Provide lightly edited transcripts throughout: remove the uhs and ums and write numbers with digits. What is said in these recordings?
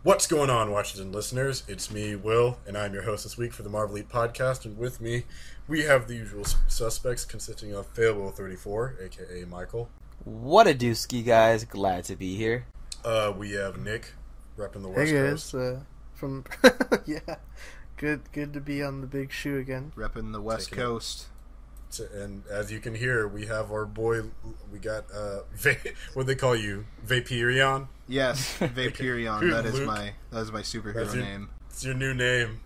What's going on, watchers and listeners? It's me, Will, and I'm your host this week for the Marvelite podcast. And with me, we have the usual suspects consisting of Fable34, aka Michael. What a dooski, guys. Glad to be here. We have Nick, repping the West Coast. From yeah, good to be on the big shoe again. Repping the West Coast. And as you can hear, we have our boy. We got what they call you, Vaporeon. Yes, Vaporeon. that is my superhero name. It's your new name.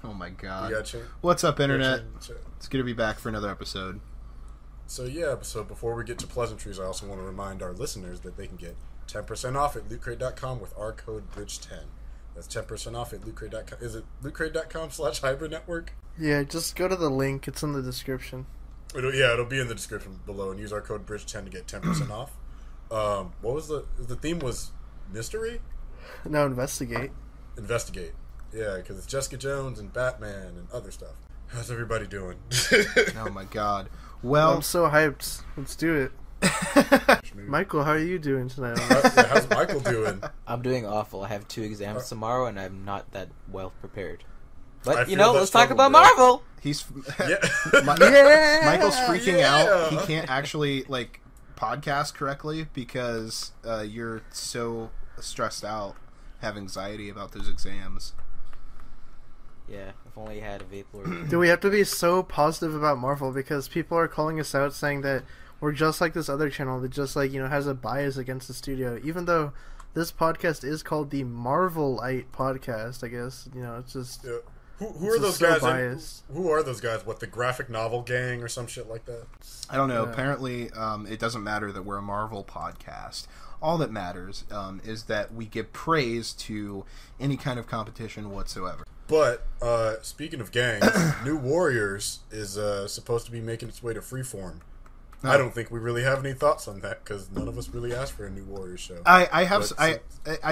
Oh my god. Gotcha. What's up, internet? It's good to be back for another episode. So before we get to pleasantries, I also want to remind our listeners that they can get 10% off at lootcrate.com with our code BRIDGE10. That's 10% off at lootcrate.com. Is it lootcrate.com/hybrid network? Yeah, just go to the link. It's in the description. It'll be in the description below, and use our code BRIDGE10 to get 10% off. What was the theme? Was mystery? No, investigate. Investigate. Yeah, because it's Jessica Jones and Batman and other stuff. How's everybody doing? Oh my god. Well, I'm so hyped. Let's do it. Michael, how are you doing tonight? How's Michael doing? I'm doing awful. I have 2 exams tomorrow, and I'm not that well prepared. But, let's talk about Marvel! He's... Yeah. Michael's freaking out. He can't actually, podcast correctly because you're so stressed out, have anxiety about those exams. Yeah, if only I had a vapor. Do we have to be so positive about Marvel? Because people are calling us out saying that we're just like this other channel that just, has a bias against the studio. Even though this podcast is called the Marvelite podcast, I guess. It's just... Yeah. Who are those guys? Who are those guys? What, the graphic novel gang or some shit like that? I don't know. Yeah. Apparently, it doesn't matter that we're a Marvel podcast. All that matters is that we give praise to any kind of competition whatsoever. But, speaking of gangs, New Warriors is supposed to be making its way to Freeform. No. I don't think we really have any thoughts on that, because none of us really asked for a New Warriors show. I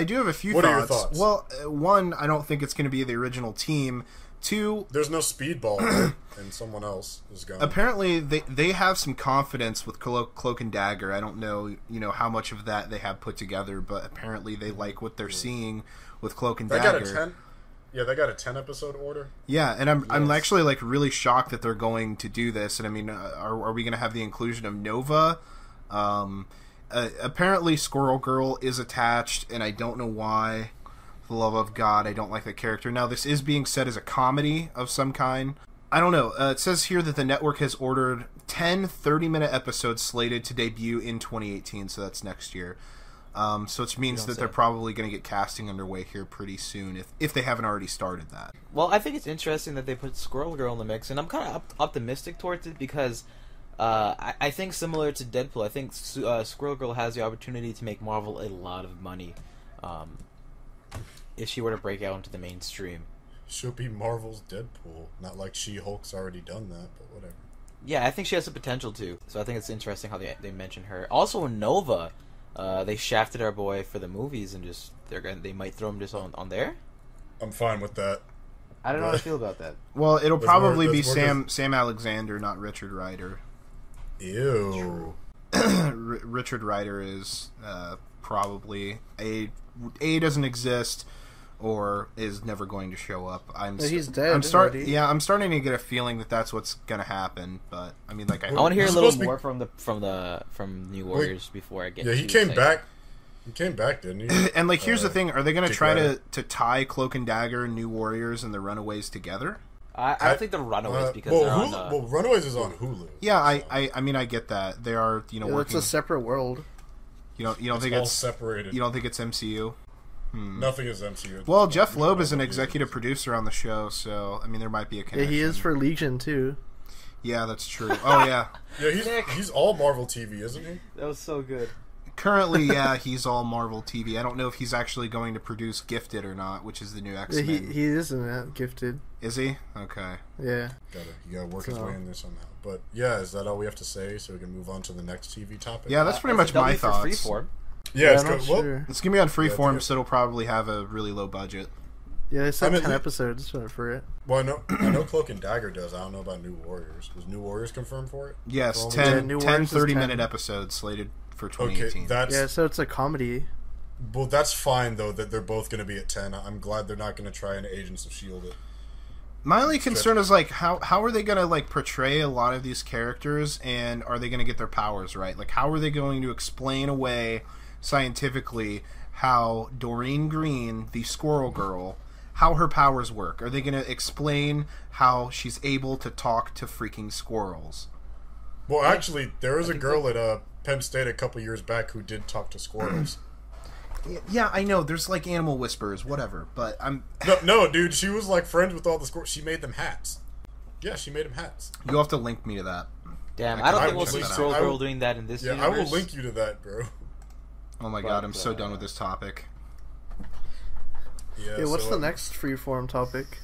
do have a few thoughts. What are your thoughts? Well, one, I don't think it's going to be the original team. Two, there's no Speedball, and someone else is gone. Apparently, they have some confidence with Cloak and Dagger. I don't know, how much of that they have put together, but apparently they like what they're seeing with Cloak and Dagger. They got a 10-episode order. Yeah, and I'm actually really shocked that they're going to do this. And I mean, are we going to have the inclusion of Nova? Apparently, Squirrel Girl is attached, and I don't know why. For the love of God, I don't like the character. Now, this is being said as a comedy of some kind. I don't know. It says here that the network has ordered 10 30-minute episodes slated to debut in 2018, so that's next year. So it means that they're probably going to get casting underway here pretty soon, if they haven't already started that. Well, I think it's interesting that they put Squirrel Girl in the mix, and I'm kind of optimistic towards it because I think similar to Deadpool, I think Squirrel Girl has the opportunity to make Marvel a lot of money if she were to break out into the mainstream. She'll be Marvel's Deadpool. Not like She-Hulk's already done that, but whatever. Yeah, I think she has the potential to. So I think it's interesting how they mention her. Also, Nova... they shafted our boy for the movies and they might throw him just on there. I'm fine with that. I don't know how to feel about that. Well, it'll probably be Sam Alexander, not Richard Rider. Ew. Richard Rider is probably A doesn't exist or is never going to show up. He's dead. I'm starting to get a feeling that that's what's gonna happen. But I mean, I want to hear a little more from New Warriors before I get. Yeah, he came back. He came back, didn't he? And here's the thing: are they going to try to tie Cloak and Dagger, New Warriors, and the Runaways together? I don't think the Runaways because they're on. Runaways is on Hulu. Yeah, so. I mean I get that they are working. It's a separate world. You don't think all it's separated? You don't think it's MCU? Nothing is MCU. Well, Jeff Loeb is an executive producer on the show, so I mean there might be a connection. Yeah, he is for Legion too. Yeah, that's true. Oh yeah. Yeah, he's all Marvel TV, isn't he? That was so good. Currently, yeah, he's all Marvel TV. I don't know if he's actually going to produce Gifted or not, which is the new X-Men. He isn't Gifted. Is he? Okay. Yeah. You gotta work his way in there somehow. But yeah, is that all we have to say so we can move on to the next TV topic? Yeah, that's pretty much my thoughts. Freeform. Yeah, it's sure. It's gonna be on Freeform, so it'll probably have a really low budget. Yeah, they said 10 episodes for it. Well, I know Cloak and Dagger does. I don't know about New Warriors. Was New Warriors confirmed for it? Yes, 10 30-minute episodes slated for 2018. Okay, so it's a comedy. Well, that's fine though that they're both going to be at 10. I'm glad they're not going to try and Agents of Shield it. My only concern is like how are they going to like portray a lot of these characters, and are they going to get their powers right? Like how are they going to explain away scientifically how Doreen Green, the Squirrel Girl, how her powers work? Are they going to explain how she's able to talk to freaking squirrels? Well, actually, there was a girl at Penn State a couple years back who did talk to squirrels. Yeah, I know. There's like animal whisperers, whatever. But I'm no, dude. She was like friends with all the squirrels. She made them hats. Yeah, she made them hats. You'll have to link me to that. Damn, I don't think we'll see check that Squirrel out. Girl doing that in this universe. I will link you to that, bro. Oh my god, I'm so done with this topic. Yeah, what's the next freeform topic?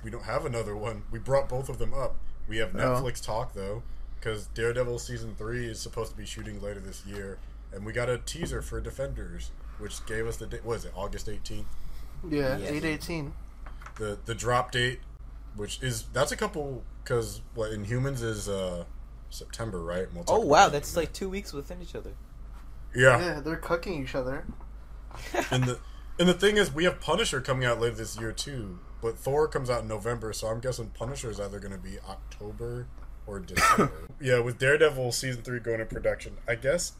We don't have another one. We brought both of them up. We have Netflix talk though, because Daredevil season 3 is supposed to be shooting later this year, and we got a teaser for Defenders, which gave us the date. What is it? August 18th. Yeah, 8/18. The drop date, that's a couple, because what Inhumans is September, right? And we'll talk Oh about wow, that that's in a like 2 weeks within each other. minute. Yeah, they're cucking each other. and the thing is, we have Punisher coming out later this year too, but Thor comes out in November, so I'm guessing Punisher is either going to be October or December. Yeah, with Daredevil season 3 going in production, I guess.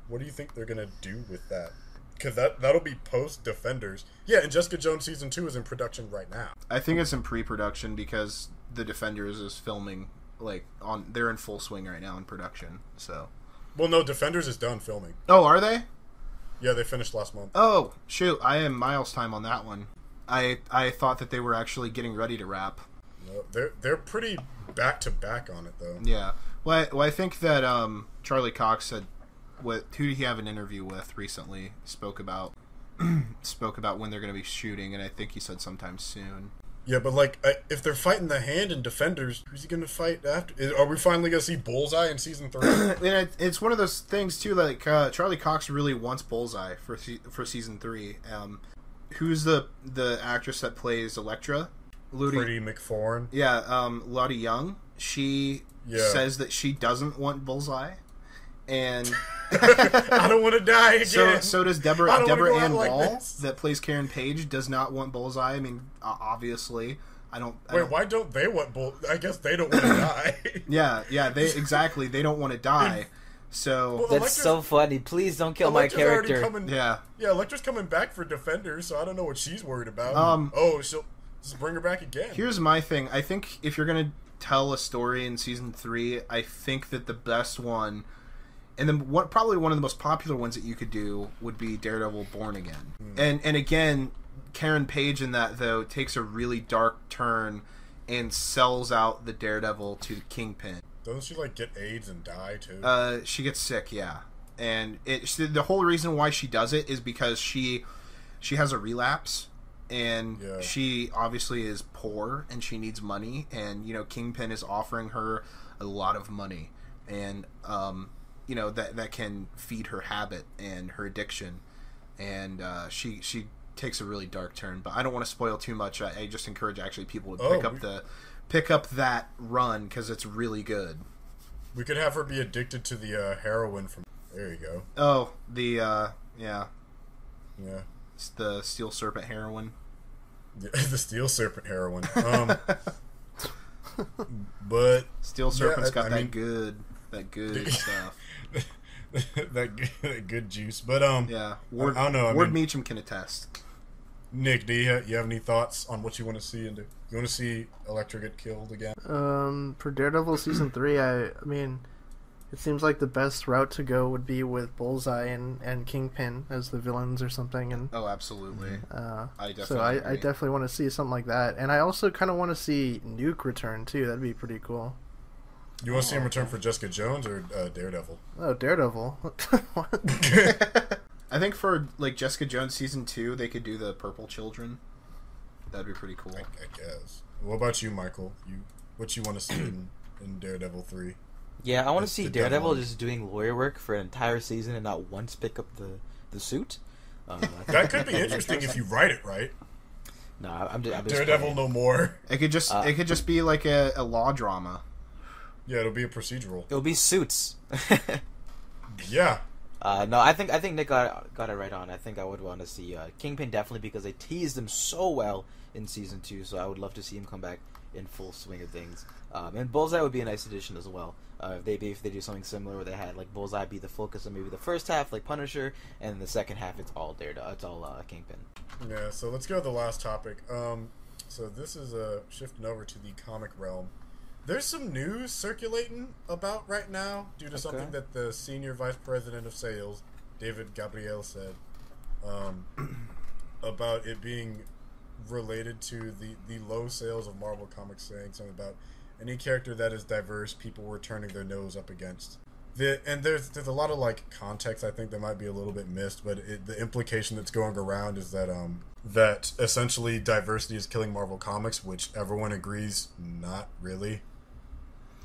What do you think they're going to do with that? Because that'll be post Defenders. Yeah, and Jessica Jones season 2 is in production right now. I think it's in pre-production because the Defenders is filming they're in full swing right now in production. So. Well, no, Defenders is done filming. Oh, are they? Yeah, they finished last month. Oh, shoot, I am miles time on that one. I thought that they were actually getting ready to wrap. No, they're pretty back to back on it though. Yeah. Well, I think that Charlie Cox said, who did he have an interview with recently, spoke about when they're going to be shooting, and I think he said sometime soon. Yeah, but if they're fighting the Hand in Defenders, who's he going to fight after? Are we finally going to see Bullseye in season 3? And it's one of those things too. Like Charlie Cox really wants Bullseye for season 3. Who's the actress that plays Elektra? Freddie McForrin. Yeah, Lottie Young. She says that she doesn't want Bullseye, and I don't want to die again. So does Deborah Ann Wall, that plays Karen Page, does not want Bullseye. I mean, obviously, I don't. Why don't they want Bullseye? I guess they don't want to die. Yeah, they don't want to die. So that's so funny. Please don't kill my character. Yeah, Elektra's coming back for Defenders, so I don't know what she's worried about. She'll just bring her back again. Here's my thing. I think if you're gonna tell a story in season 3, I think that the best one, and then probably one of the most popular ones that you could do, would be Daredevil Born Again. And again, Karen Page in that though takes a really dark turn and sells out the Daredevil to Kingpin. Doesn't she get AIDS and die too? She gets sick, yeah. And the whole reason why she does it is because she has a relapse, and she obviously is poor and she needs money, and Kingpin is offering her a lot of money, and that can feed her habit and her addiction, and she takes a really dark turn. But I don't want to spoil too much. I just encourage actually people to pick up that run because it's really good. We could have her be addicted to the heroin from. There you go. Oh, the it's the Steel Serpent heroin. The Steel Serpent heroin. But Steel Serpent's got that good stuff. that good juice. But Ward, I don't know. Ward Meacham can attest. Nick, do you have any thoughts on what you want to see? You want to see Elektra get killed again? For Daredevil season 3, I mean, it seems like the best route to go would be with Bullseye and Kingpin as the villains or something. And oh, absolutely. I definitely want to see something like that, and I also kind of want to see Nuke return too. That'd be pretty cool. You want to see him return for Jessica Jones or Daredevil? Oh, Daredevil. I think for Jessica Jones season 2, they could do the Purple Children. That'd be pretty cool. I guess. What about you, Michael? What you want to see in Daredevil 3? Yeah, I want to see Daredevil just doing lawyer work for an entire season and not once pick up the suit. That could be interesting if you write it right. No, I'm just Daredevil playing. no more. It could just be like a law drama. Yeah, it'll be a procedural. It'll be Suits. Yeah. No, I think Nick got it right on. I think I would want to see Kingpin definitely because they teased him so well in season 2. So I would love to see him come back in full swing of things. And Bullseye would be a nice addition as well. If they do something similar where they had like Bullseye be the focus of maybe the first half, like Punisher, and in the second half it's all Kingpin. Yeah. So let's go to the last topic. So this is shifting over to the comic realm. There's some news circulating about right now due to something that the senior vice president of sales, David Gabriel, said about it being related to the low sales of Marvel Comics, saying something about any character that is diverse, people were turning their nose up against. And there's a lot of like context I think that might be a little bit missed, but the implication that's going around is that that essentially diversity is killing Marvel Comics, which everyone agrees not really.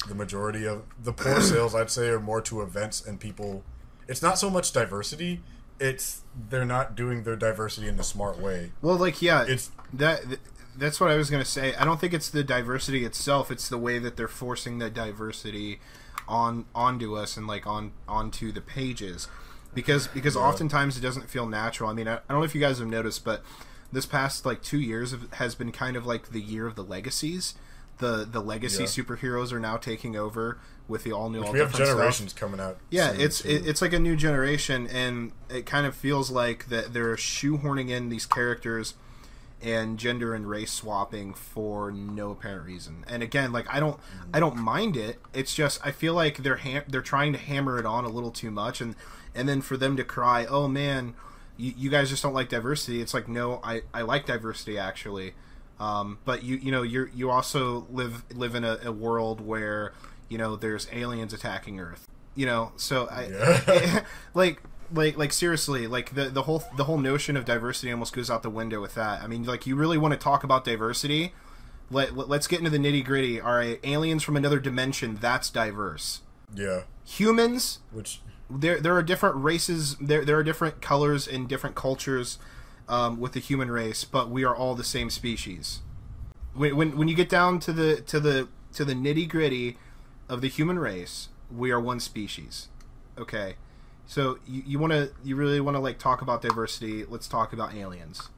The majority of the poor sales, I'd say, are more to events and people. It's not so much diversity; it's they're not doing their diversity in a smart way. Well, like it's that's what I was gonna say. I don't think it's the diversity itself; it's the way that they're forcing the diversity onto us and like onto the pages, because oftentimes it doesn't feel natural. I mean, I don't know if you guys have noticed, but this past like 2 years has been kind of like the year of the legacies. The legacy superheroes are now taking over with the all new. We have generations coming out. Yeah, it's like a new generation, and it kind of feels like that they're shoehorning in these characters and gender and race swapping for no apparent reason. And again, like I don't mind it. It's just I feel like they're trying to hammer it on a little too much, and then for them to cry, "Oh man, you guys just don't like diversity." It's like, no, I like diversity actually. But you also live in a world where there's aliens attacking Earth. So like seriously, like the whole notion of diversity almost goes out the window with that. I mean, like you really want to talk about diversity? Let's get into the nitty gritty. All right, aliens from another dimension, that's diverse. Yeah. Humans, which there are different races. There are different colors and different cultures. With the human race, but we are all the same species. When you get down to the nitty gritty of the human race, we are one species. Okay, so you really want to like talk about diversity? Let's talk about aliens.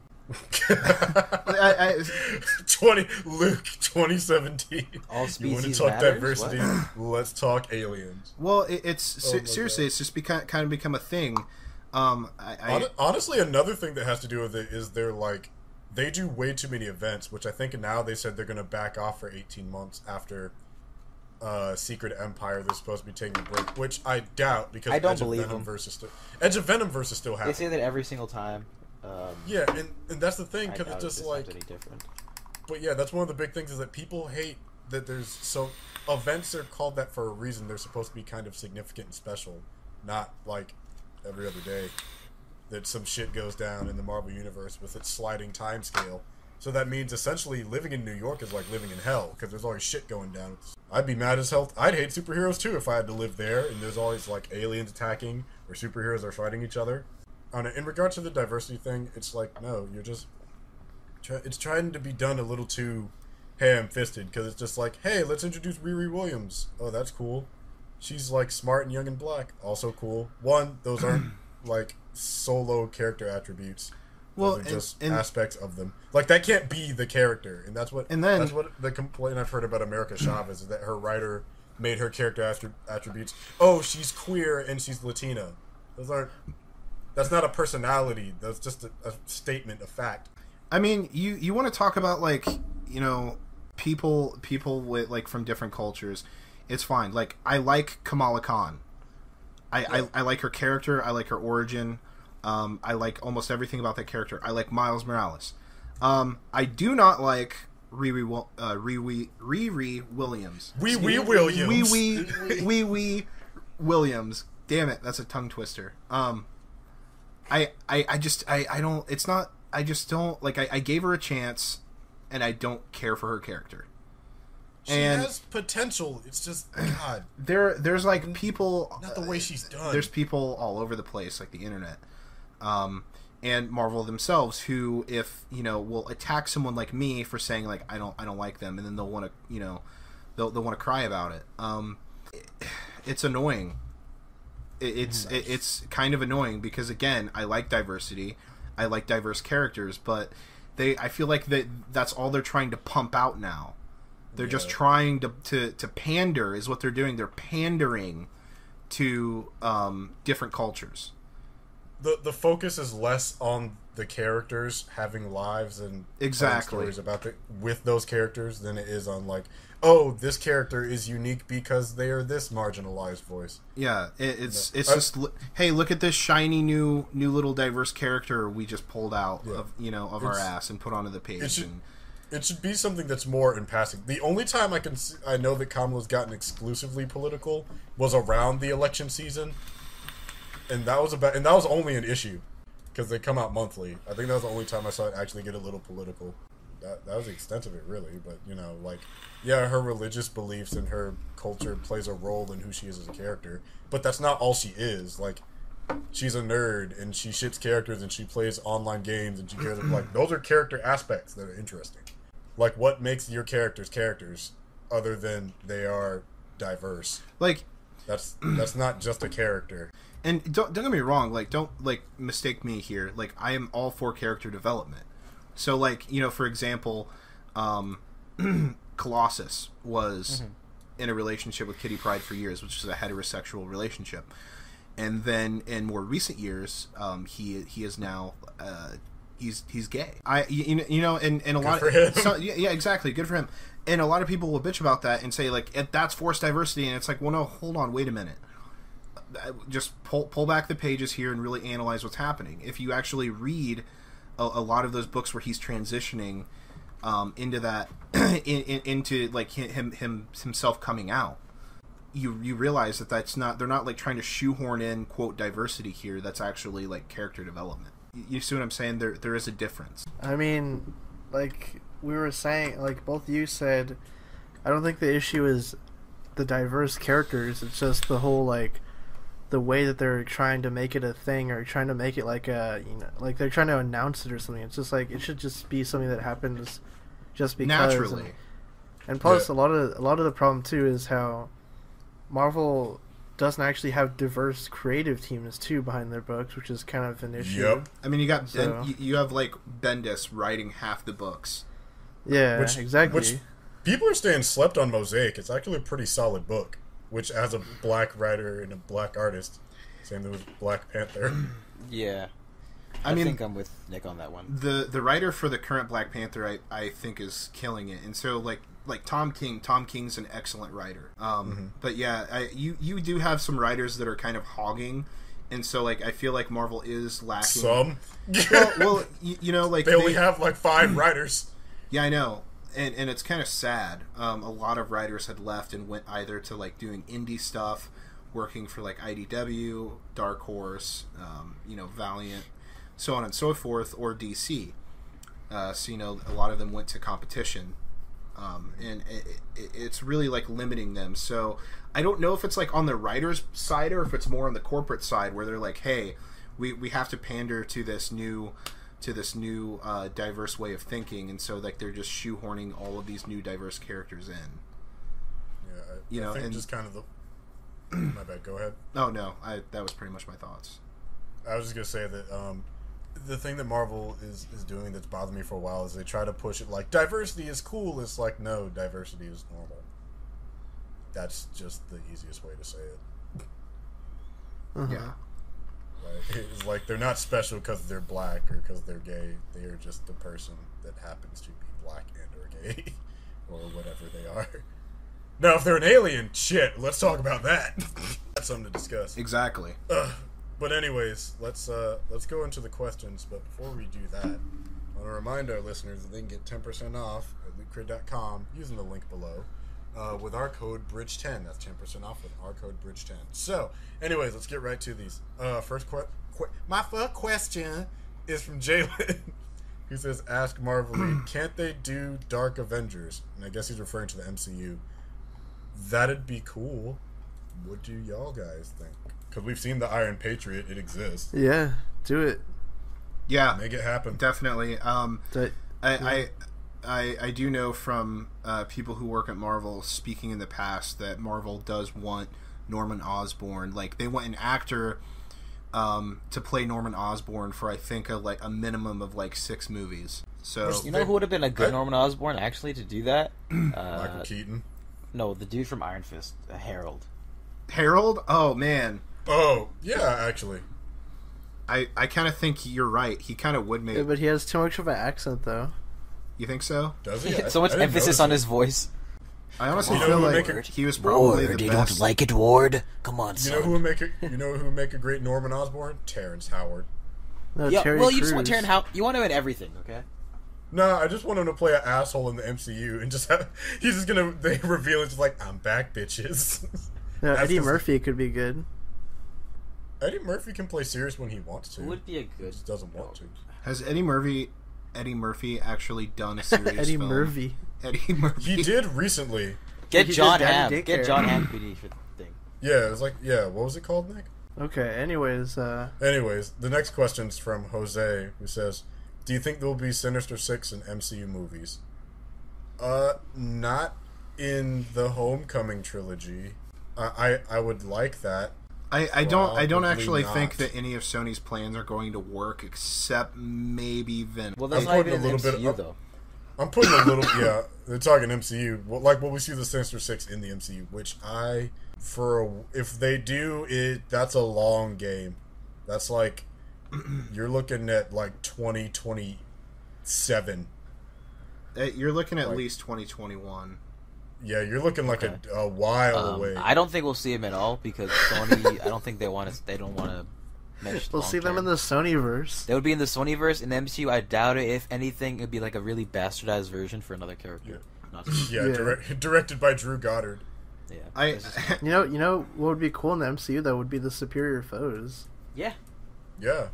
Luke 2017. All species you want to talk matters? diversity? What? Let's talk aliens. Well, seriously, it's just kind of become a thing. Honestly, another thing that has to do with it is they do way too many events, which I think now they said they're going to back off for 18 months after Secret Empire. They're supposed to be taking a break, which I doubt because I don't Edge believe of Venom them. Edge of Venom versus still happening. They say that every single time. Yeah, and that's the thing because I it's just doubt like. any different. But yeah, that's one of the big things is that people hate that there's events are called that for a reason. They're supposed to be kind of significant and special, not like every other day that some shit goes down in the Marvel Universe with its sliding time scale. So that means essentially living in New York is like living in hell because there's always shit going down. I'd be mad as hell. I'd hate superheroes too if I had to live there and there's always like aliens attacking or superheroes are fighting each other. In regards to the diversity thing, it's like, no, you're just... it's trying to be done a little too ham-fisted because it's just like, hey, let's introduce Riri Williams. Oh, that's cool. She's like smart and young and black. Also cool. Those aren't like solo character attributes. Well, those are just aspects of them. Like that can't be the character, and that's what the complaint I've heard about America Chavez is that her writer made her character attributes. Oh, she's queer and she's Latina. That's not a personality. That's just a statement, a fact. I mean, you want to talk about like people with like from different cultures. It's fine. Like I like Kamala Khan. I like her character. I like her origin. I like almost everything about that character. I like Miles Morales. I do not like Riri Williams. Wee Williams. Damn it, that's a tongue twister. I gave her a chance, and I don't care for her character. She has potential. It's just God. There's like people. Not the way she's done. There's people all over the place, like the internet, and Marvel themselves, who if will attack someone like me for saying like I don't like them, and then they'll want to they'll want to cry about it. It's annoying. it's kind of annoying because, again, I like diversity, I like diverse characters, but I feel like that's all they're trying to pump out now. They're just trying to pander is what they're doing. They're pandering to different cultures. The focus is less on the characters having lives and stories about with those characters than it is on like, oh, this character is unique because they are this marginalized voice. Yeah, it's just, hey, look at this shiny new little diverse character we just pulled out of our ass and put onto the page. It should be something that's more in passing. The only time I know that Kamala's gotten exclusively political was around the election season, and that was only an issue because they come out monthly. I think that was the only time I saw it actually get a little political. That was the extent of it, really. But her religious beliefs and her culture plays a role in who she is as a character. But that's not all she is. Like, she's a nerd and she shits characters and she plays online games and she cares. Like, those are character aspects that are interesting. Like, what makes your characters other than they are diverse? Like, that's not just a character. And don't get me wrong. Like, don't mistake me here. Like, I am all for character development. So, for example, Colossus was in a relationship with Kitty Pryde for years, which is a heterosexual relationship. And then in more recent years, he is now he's gay. And a lot for him. Yeah, exactly, good for him. And a lot of people will bitch about that and say that's forced diversity, and it's like, well, no, hold on, wait a minute. Just pull back the pages here and really analyze what's happening. If you actually read a lot of those books where he's transitioning into that into like himself coming out, you realize that's not, they're not like trying to shoehorn in quote diversity here. That's actually like character development. You see what I'm saying? There is a difference. I mean, like we were saying, like both you said, I don't think the issue is the diverse characters. It's just the whole the way that they're trying to make it a thing, or trying to make it like they're trying to announce it or something. It's just like, it should just be something that happens just because. Naturally. And plus, a lot of the problem too is how Marvel doesn't actually have diverse creative teams too behind their books, which is kind of an issue. Yep. I mean, you have like Bendis writing half the books. Yeah, exactly. Which people are saying slept on Mosaic. It's actually a pretty solid book, which has a black writer and a black artist. Same thing with Black Panther. Yeah. I think I'm with Nick on that one. The writer for the current Black Panther, I think, is killing it. And so, like Tom King's an excellent writer. But yeah, you do have some writers that are kind of hogging. And so, I feel like Marvel is lacking. Some? well, they only have, 5 writers. Yeah, I know. And it's kind of sad. A lot of writers had left and went either to doing indie stuff, working for IDW, Dark Horse, Valiant, so on and so forth, or DC. So a lot of them went to competition, and it's really limiting them. So I don't know if it's on the writer's side or if it's more on the corporate side where they're like, hey, we have to pander to this new diverse way of thinking, and so they're just shoehorning all of these new diverse characters in. Yeah, I think just kind of the. My bad. Go ahead. Oh no, that was pretty much my thoughts. I was just gonna say that the thing that Marvel is doing that's bothered me for a while is they try to push it diversity is cool. It's no, diversity is normal. That's just the easiest way to say it. Yeah. It's they're not special because they're black or because they're gay. They are just the person that happens to be black and or gay or whatever they are. Now, if they're an alien, shit, let's talk about that. That's something to discuss. Exactly. But anyways, let's go into the questions. But before we do that, I want to remind our listeners that they can get 10% off at lootcrate.com using the link below. With our code BRIDGE10. That's 10% off with our code BRIDGE10. So, anyways, let's get right to these. My first question is from Jalen, who says, ask Marvelite, can't they do Dark Avengers? And I guess he's referring to the MCU. That'd be cool. What do y'all guys think? Because we've seen the Iron Patriot. It exists. Yeah, do it. Yeah. Make it happen. Definitely. I do know from people who work at Marvel, speaking in the past, that Marvel does want Norman Osborn. Like, they want an actor to play Norman Osborn for, I think, a minimum of, 6 movies. So You know who would have been a good Norman Osborn, actually, to do that? Michael Keaton. No, the dude from Iron Fist, Harold. Harold? Oh, man. Oh, yeah, actually. I kind of think you're right. He kind of would make... Yeah, but he has too much of an accent, though. You think so? Does he? So much emphasis on his voice. I honestly You know feel who like would make he was probably Ward, the you best. don't like it, Ward? Come on, You son. know who would make a great Norman Osborn? Terrence Howard. No, Yeah, Terry well, Crews. you just want Taron Howard. You want him in everything, okay? No, I just want him to play an asshole in the MCU and just he's just gonna they reveal it just like, I'm back, bitches. No, That's Eddie 'cause Murphy could be good. Eddie Murphy can play serious when he wants to. Who would be a He good... just doesn't want to. Has Eddie Murphy actually done a serious Eddie film? Murphy. Eddie Murphy. He did recently. Get He John did Daddy Hamm. Daycare. Get John Hamm PD for the thing. Yeah, it was like, what was it called, Nick? Okay, anyways, Anyways, the next question's from Jose, who says, do you think there will be Sinister Six in MCU movies? Not in the Homecoming trilogy. I would like that. I don't Probably actually not. think that any of Sony's plans are going to work, except maybe Venom. Well, that's I'm not putting even a in little the bit MCU, up- though. I'm putting a little, yeah, they're talking MCU. Well, like, what we see the Sinister Six in the MCU, which if they do it, that's a long game. That's like, you're looking at like 2027. You're looking at Like- least 2021. Yeah, you're looking like Okay. a while away. I don't think we'll see him at all because Sony. I don't think they want to. They don't want to mesh. we'll see them in the Sonyverse. They would be in the Sonyverse. In the MCU, I doubt it. If anything, it'd be like a really bastardized version for another character. Not Yeah, Yeah. Directed by Drew Goddard. yeah. I This is- You know what would be cool in the MCU though would be the superior foes. yeah. Yeah,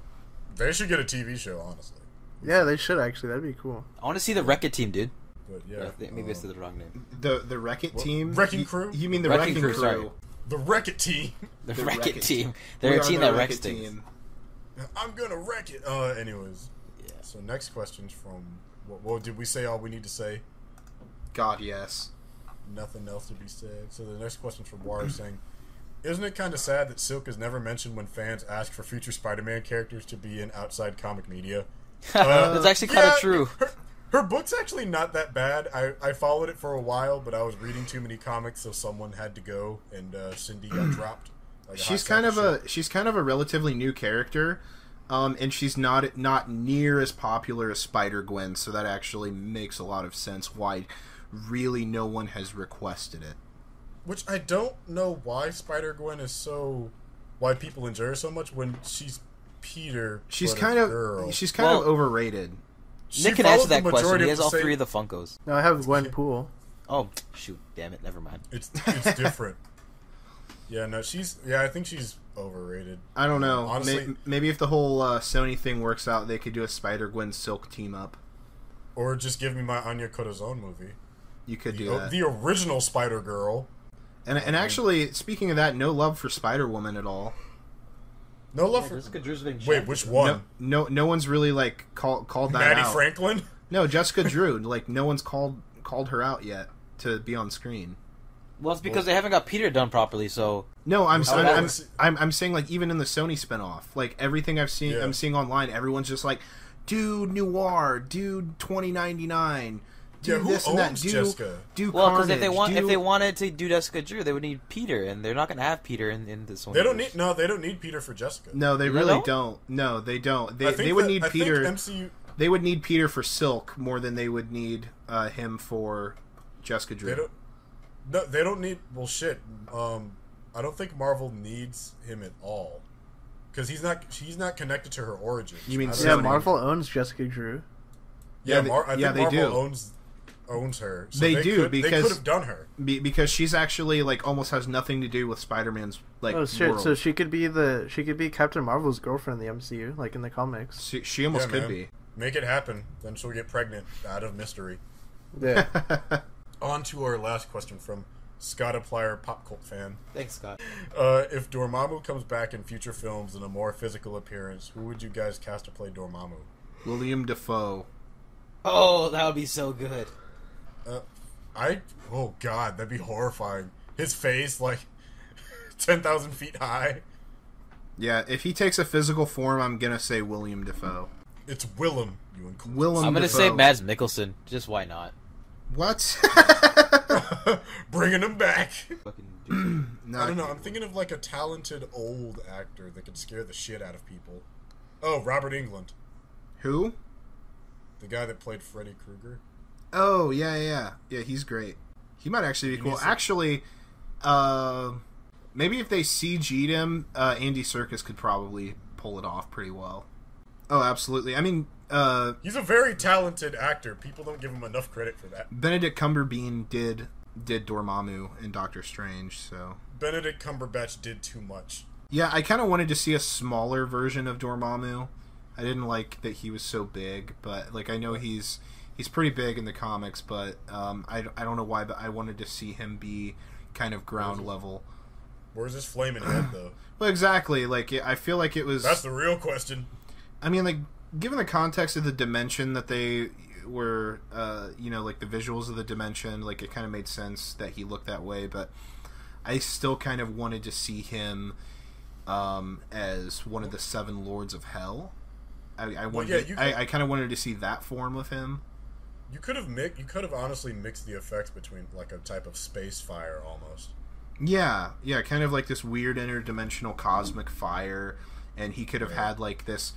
they should get a TV show, honestly. Yeah, they should actually. That'd be cool. I want to see the Wreck-It team, dude. But yeah, Maybe I said the wrong name. the Wreck-It What? team. Wrecking Crew? You mean the Wrecking Wrecking Crew, Crew? sorry. the Wreck-It team. The, The Wreck-It Wreck-It team. team. They're We a are team the that Wreck-It wrecks things. team. I'm gonna wreck it. Anyways. Yeah. So next question's from. Well, did we say all we need to say? God, yes. Nothing else to be said. So the next question's from War saying, isn't it kind of sad that Silk is never mentioned when fans ask for future Spider-Man characters to be in outside comic media? That's actually kind of Yeah, true. Her book's actually not that bad. I followed it for a while, but I was reading too many comics, so someone had to go, and Cindy got dropped. Like a She's hot kind sack of shit. she's kind of a relatively new character, and she's not near as popular as Spider-Gwen, so that actually makes a lot of sense why really no one has requested it. Which I don't know why Spider-Gwen is so... Why people enjoy her so much when she's Peter. She's but a kind of girl. of overrated. She Nick can answer follows the that question. majority He of has the all same- three of the Funkos. No, I have Gwen Poole. Oh, shoot. Damn it. Never mind. It's different. Yeah, no, I think she's overrated. I don't know. Honestly, Maybe if the whole Sony thing works out, they could do a Spider-Gwen Silk team up. or just give me my Anya Corazon movie. You could do The, that. the original Spider-Girl. And actually, speaking of that, no love for Spider-Woman at all. No love for... Jessica Drew's been Wait, which one? No one's really like called that Maddie out. Franklin? No, Jessica Drew. Like no one's called her out yet to be on screen. Well, it's because they haven't got Peter done properly, so... No, I'm Oh, I'm saying like even in the Sony spinoff, like everything I'm seeing online, everyone's just like, dude, Noir, dude, 2099, Yeah, dude, who this and that, owns dude, Jessica? dude, Well, because Carnage, if dude- they wanted to do Jessica Drew, they would need Peter, and they're not going to have Peter in this one. They don't need Peter for Jessica. No, they They really don't? don't. No, they don't. I think They would that- need I think Peter. MCU... They would need Peter for Silk more than they would need him for Jessica Drew. They don't... No, they don't need... Well, shit. I don't think Marvel needs him at all. Because he's not connected to her origins. You mean I don't Yeah, Sony. know. Marvel owns Jessica Drew. Yeah, Yeah, I yeah, think they Marvel do. owns her. So They do, they because- could have done her. Because she's actually like almost has nothing to do with Spider-Man's like Oh shit! world. So she could be Captain Marvel's girlfriend in the MCU, like in the comics. She almost Yeah, could man. be. Make it happen. Then she'll get pregnant out of mystery. Yeah. On to our last question from Scott Applier, pop cult fan. Thanks, Scott. If Dormammu comes back in future films in a more physical appearance, who would you guys cast to play Dormammu? William Dafoe. Oh, that would be so good. Oh god, that'd be horrifying. His face, like, 10,000 feet high. Yeah, if he takes a physical form, I'm gonna say William Dafoe. It's Willem. You include. Willem I'm gonna Dafoe. say Mads Mikkelsen. Just why not? What? Bringing him back. Fucking do No, I don't know. I'm thinking of like a talented old actor that could scare the shit out of people. Oh, Robert Englund, Who? the guy that played Freddy Krueger. Oh, yeah. He's great. He might actually be He cool. needs to- Actually, maybe if they CG'd him, Andy Serkis could probably pull it off pretty well. Oh, absolutely. I mean, He's a very talented actor. People don't give him enough credit for that. Benedict Cumberbatch did Dormammu in Doctor Strange, so... Benedict Cumberbatch did too much. Yeah, I kind of wanted to see a smaller version of Dormammu. I didn't like that he was so big, but like I know he's pretty big in the comics, but I don't know why, but I wanted to see him be kind of ground level. Where's his flaming head, though? Well, exactly. Like I feel like it was. That's the real question. I mean, like given the context of the dimension that they were, like the visuals of the dimension, like it kind of made sense that he looked that way, but I still kind of wanted to see him as one of the 7 Lords of Hell. I kind of wanted to see that form of him. You could have honestly mixed the effects between like a type of space fire almost. Yeah, kind of like this weird interdimensional cosmic fire, and he could have had like this.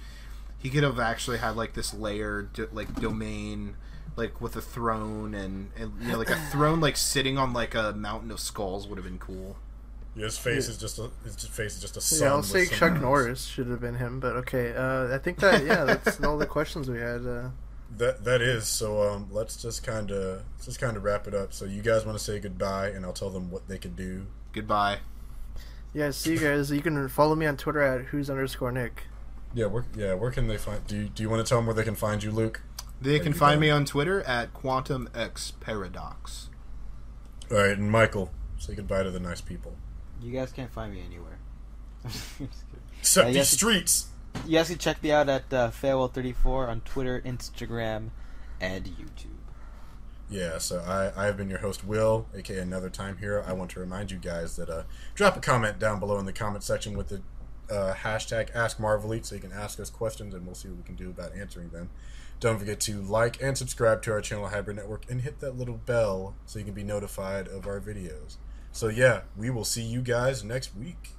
He could have actually had like this layer, like domain, like with a throne, and like a throne like sitting on like a mountain of skulls would have been cool. Yeah, his face is just a sun. Yeah, I'll with say some Chuck eyes. Norris should have been him, but okay. I think that's all the questions we had. That is so. Let's just kind of wrap it up. So you guys want to say goodbye, and I'll tell them what they can do. Goodbye. Yeah, see you guys. You can follow me on Twitter at who's_Nick. Yeah, where can they find? Do you want to tell them where they can find you, Luke? They can find me on Twitter at Quantum X Paradox. All right, and Michael, say goodbye to the nice people. You guys can't find me anywhere. Except these yes, streets. You guys can check me out at Farewell34 on Twitter, Instagram, and YouTube. Yeah, so I have been your host, Will, aka Another Time Hero. I want to remind you guys that drop a comment down below in the comment section with the hashtag AskMarvelite so you can ask us questions and we'll see what we can do about answering them. Don't forget to like and subscribe to our channel Hybrid Network and hit that little bell so you can be notified of our videos. So yeah, we will see you guys next week.